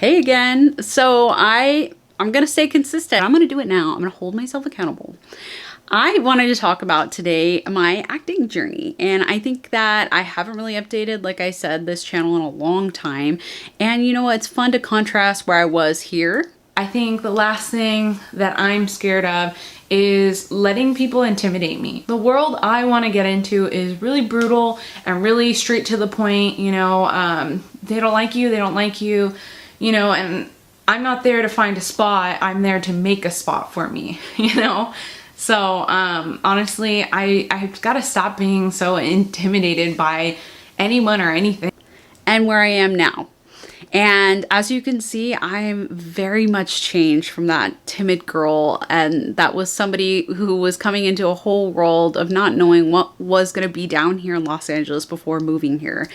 Hey again. I'm gonna stay consistent. I'm gonna do it now. I'm gonna hold myself accountable. I wanted to talk about today my acting journey, and I think that I haven't really updated, like I said, this channel in a long time. And you know what? It's fun to contrast where I was here. I think the last thing that I'm scared of is letting people intimidate me. The world I want to get into is really brutal and really straight to the point. They don't like you, they don't like you, and I'm not there to find a spot. I'm there to make a spot for me, So honestly, I've got to stop being so intimidated by anyone or anything. And where I am now. And as you can see, I'm very much changed from that timid girl. And that was somebody who was coming into a whole world of not knowing what was going to be down here in Los Angeles before moving here.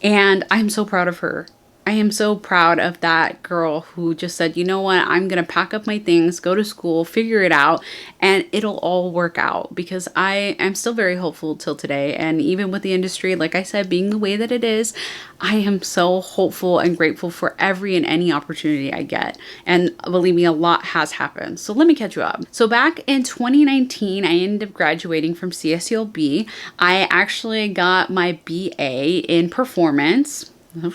And I'm so proud of her. I am so proud of that girl who just said, you know what, I'm going to pack up my things, go to school, figure it out, and it'll all work out, because I am still very hopeful till today. And even with the industry, like I said, being the way that it is, I am so hopeful and grateful for every and any opportunity I get. And believe me, a lot has happened. So let me catch you up. So back in 2019, I ended up graduating from CSULB. I actually got my BA in performance.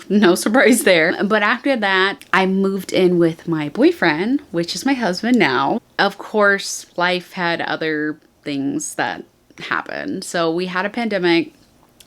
No surprise there. But after that, I moved in with my boyfriend, which is my husband now. Of course, life had other things that happened. So we had a pandemic,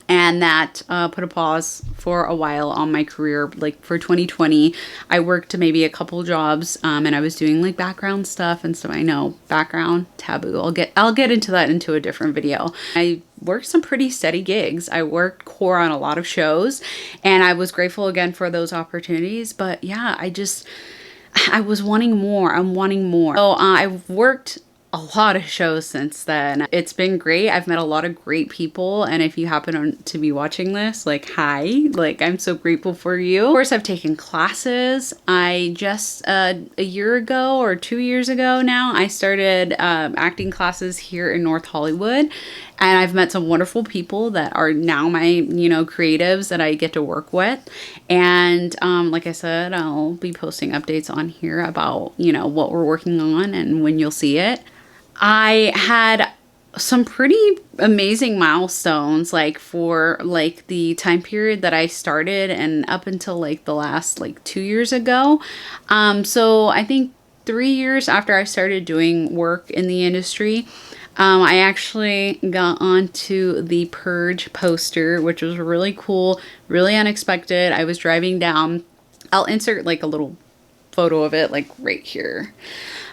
and that put a pause for a while on my career. Like for 2020, I worked maybe a couple jobs, and I was doing like background stuff and stuff. I know, background taboo. I'll get into that into a different video. I worked some pretty steady gigs. I worked core on a lot of shows, and I was grateful again for those opportunities. But yeah, I was wanting more. I'm wanting more. So I've worked a lot of shows since then. It's been great. I've met a lot of great people, and if you happen to be watching this, like, hi, like, I'm so grateful for you. Of course, I've taken classes. I just a year ago or 2 years ago now, I started acting classes here in North Hollywood, and I've met some wonderful people that are now my, creatives that I get to work with. And like I said, I'll be posting updates on here about, what we're working on and when you'll see it. I had some pretty amazing milestones, like for like the time period that I started and up until like the last 2 years ago. So I think 3 years after I started doing work in the industry, I actually got onto the Purge poster, which was really cool, really unexpected. I was driving down, I'll insert like a little photo of it like right here.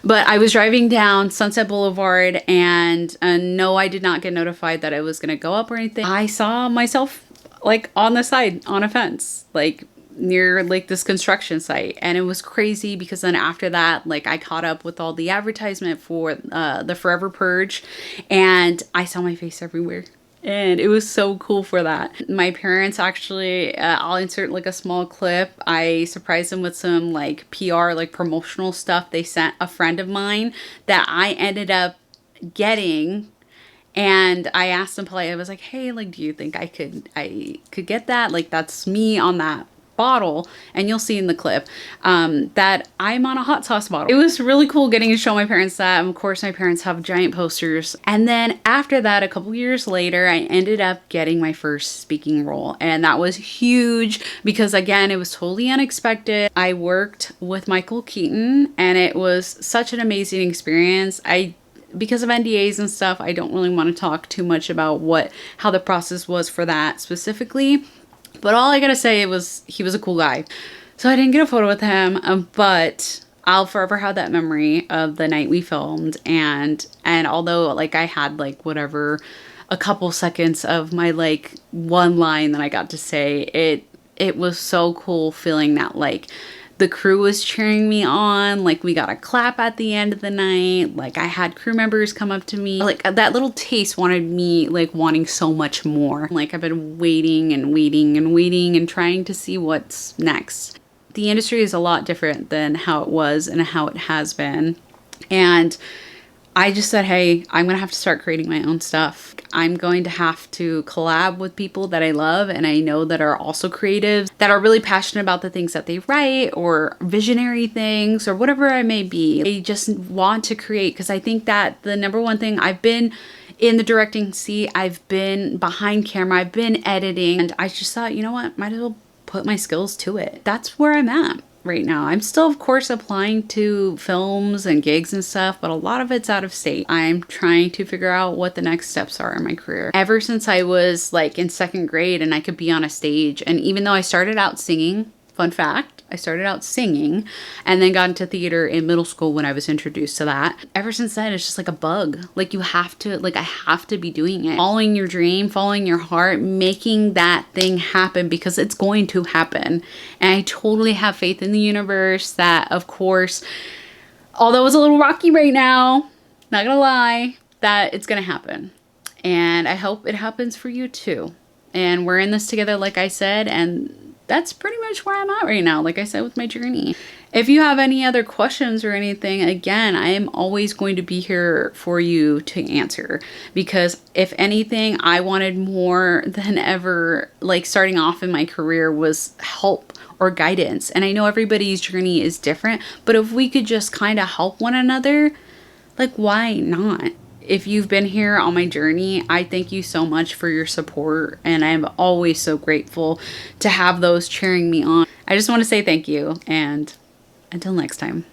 But I was driving down Sunset Boulevard, and no, I did not get notified that it was going to go up or anything. I saw myself like on the side on a fence, like near like this construction site, and it was crazy because then after that, like, I caught up with all the advertisement for the Forever Purge, and I saw my face everywhere. And it was so cool for that. My parents actually, I'll insert like a small clip. I surprised them with some like PR, like promotional stuff they sent a friend of mine that I ended up getting. And I asked them politely, I was like, hey, like, do you think I could get that? Like, that's me on that bottle, and you'll see in the clip that I'm on a hot sauce bottle. It was really cool getting to show my parents that. And of course, my parents have giant posters. And then after that, a couple years later, I ended up getting my first speaking role, and that was huge because, again, it was totally unexpected. I worked with Michael Keaton, and it was such an amazing experience. Because of NDAs and stuff, I don't really want to talk too much about how the process was for that specifically. But all I gotta say was he was a cool guy. So I didn't get a photo with him, but I'll forever have that memory of the night we filmed. And although like I had like whatever, a couple seconds of my like one line that I got to say, it was so cool feeling that like the crew was cheering me on. Like, we got a clap at the end of the night. Like, I had crew members come up to me. Like, that little taste wanted me, like, wanting so much more. Like, I've been waiting and waiting and waiting and trying to see what's next. The industry is a lot different than how it was and how it has been. And I just said, hey, I'm going to have to start creating my own stuff. I'm going to have to collab with people that I love and I know that are also creatives, that are really passionate about the things that they write or visionary things or whatever I may be. I just want to create because I think that the number one thing, I've been in the directing seat, I've been behind camera, I've been editing, and I just thought, you know what, might as well put my skills to it. That's where I'm at right now. I'm still, of course, applying to films and gigs and stuff, but a lot of it's out of state. I'm trying to figure out what the next steps are in my career. Ever since I was like in second grade and I could be on a stage, and even though I started out singing, fun fact, I started out singing and then got into theater in middle school when I was introduced to that. Ever since then, it's just like a bug. Like you have to, like I have to be doing it. Following your dream, following your heart, making that thing happen because it's going to happen. And I totally have faith in the universe that, of course, although it's a little rocky right now, not gonna lie, that it's gonna happen. And I hope it happens for you too. And we're in this together, like I said, and that's pretty much where I'm at right now, like I said, with my journey. If you have any other questions or anything, again, I am always going to be here for you to answer. Because if anything, I wanted more than ever, like starting off in my career, was help or guidance. And I know everybody's journey is different, but if we could just kind of help one another, like why not? If you've been here on my journey, I thank you so much for your support, and I'm always so grateful to have those cheering me on. I just want to say thank you, and until next time.